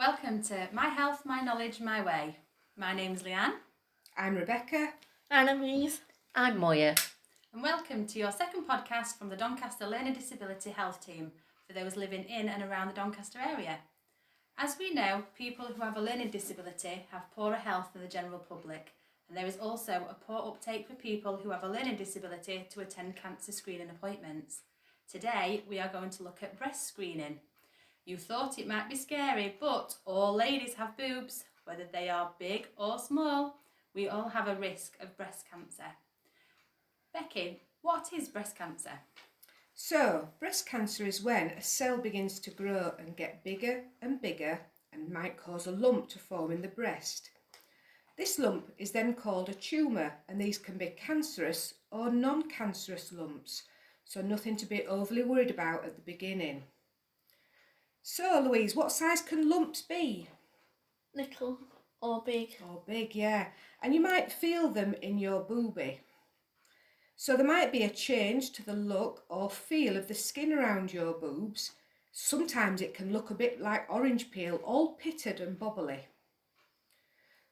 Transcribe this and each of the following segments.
Welcome to My Health, My Knowledge, My Way. My name's Leanne. I'm Rebecca. I'm Louise. I'm Moya. And welcome to your second podcast from the Doncaster Learning Disability Health Team for those living in and around the Doncaster area. As we know, people who have a learning disability have poorer health than the general public, and there is also a poor uptake for people who have a learning disability to attend cancer screening appointments. Today, we are going to look at breast screening. You thought it might be scary, but all ladies have boobs, whether they are big or small. We all have a risk of breast cancer. Becky, what is breast cancer? So, breast cancer is when a cell begins to grow and get bigger and bigger and might cause a lump to form in the breast. This lump is then called a tumour, and these can be cancerous or non-cancerous lumps, so nothing to be overly worried about at the beginning. So, Louise, what size can lumps be? Little or big. Oh, big, yeah. And you might feel them in your boobie. So there might be a change to the look or feel of the skin around your boobs. Sometimes it can look a bit like orange peel, all pitted and bobbly.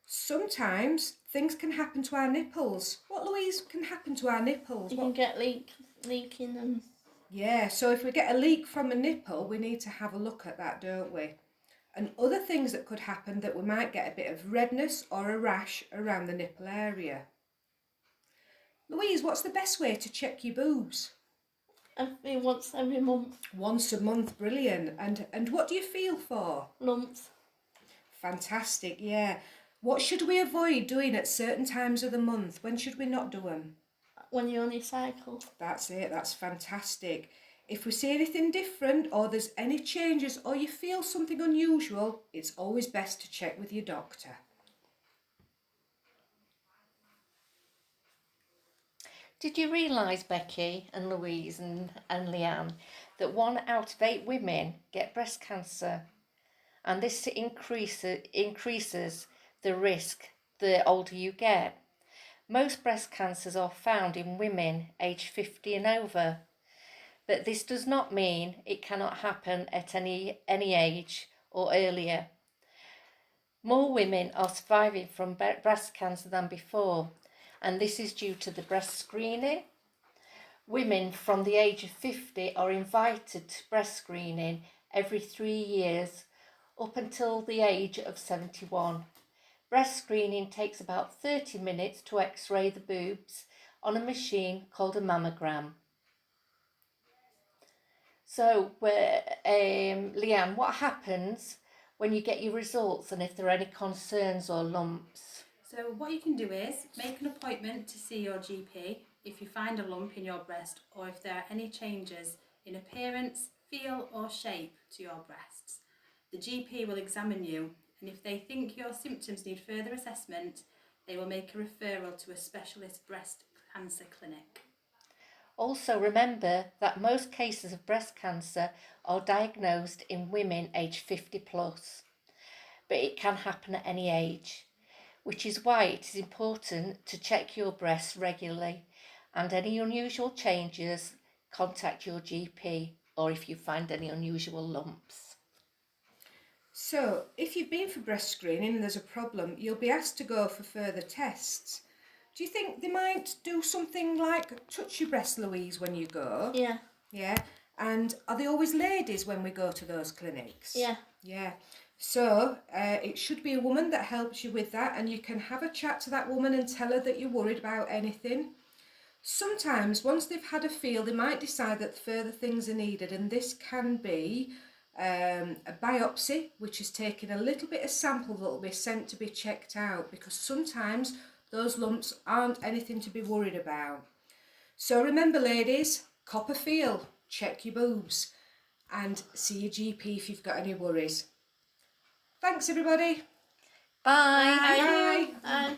Sometimes things can happen to our nipples. What, Louise, can happen to our nipples? You can get leaking and... Yeah, so if we get a leak from a nipple, we need to have a look at that, don't we? And other things that could happen, that we might get a bit of redness or a rash around the nipple area. Louise, what's the best way to check your boobs? Once every month. Once a month, brilliant. And what do you feel for? Lumps. Fantastic, yeah. What should we avoid doing at certain times of the month? When should we not do them? When you're on your cycle. That's it, that's fantastic. If we see anything different or there's any changes or you feel something unusual, it's always best to check with your doctor. Did you realise, Becky and Louise and Leanne, that 1 out of 8 women get breast cancer? And this increases the risk the older you get. Most breast cancers are found in women aged 50 and over. But this does not mean it cannot happen at any age or earlier. More women are surviving from breast cancer than before, and this is due to the breast screening. Women from the age of 50 are invited to breast screening every 3 years up until the age of 71. Breast screening takes about 30 minutes to x-ray the boobs on a machine called a mammogram. So, Leanne, what happens when you get your results and if there are any concerns or lumps? So what you can do is make an appointment to see your GP if you find a lump in your breast or if there are any changes in appearance, feel or shape to your breasts. The GP will examine you, and if they think your symptoms need further assessment, they will make a referral to a specialist breast cancer clinic. Also remember that most cases of breast cancer are diagnosed in women aged 50 plus, but it can happen at any age, which is why it is important to check your breasts regularly, and any unusual changes, contact your GP, or if you find any unusual lumps. So, if you've been for breast screening and there's a problem, you'll be asked to go for further tests. Do you think they might do something like touch your breast, Louise, when you go? Yeah. Yeah. And are they always ladies when we go to those clinics? Yeah. Yeah. So it should be a woman that helps you with that, and you can have a chat to that woman and tell her that you're worried about anything. Sometimes, once they've had a feel, they might decide that further things are needed, and this can be a biopsy, which is taking a little bit of sample that will be sent to be checked out, because sometimes those lumps aren't anything to be worried about. So remember, ladies, cop a feel, check your boobs, and see your GP if you've got any worries. Thanks, everybody. Bye. Bye. Bye.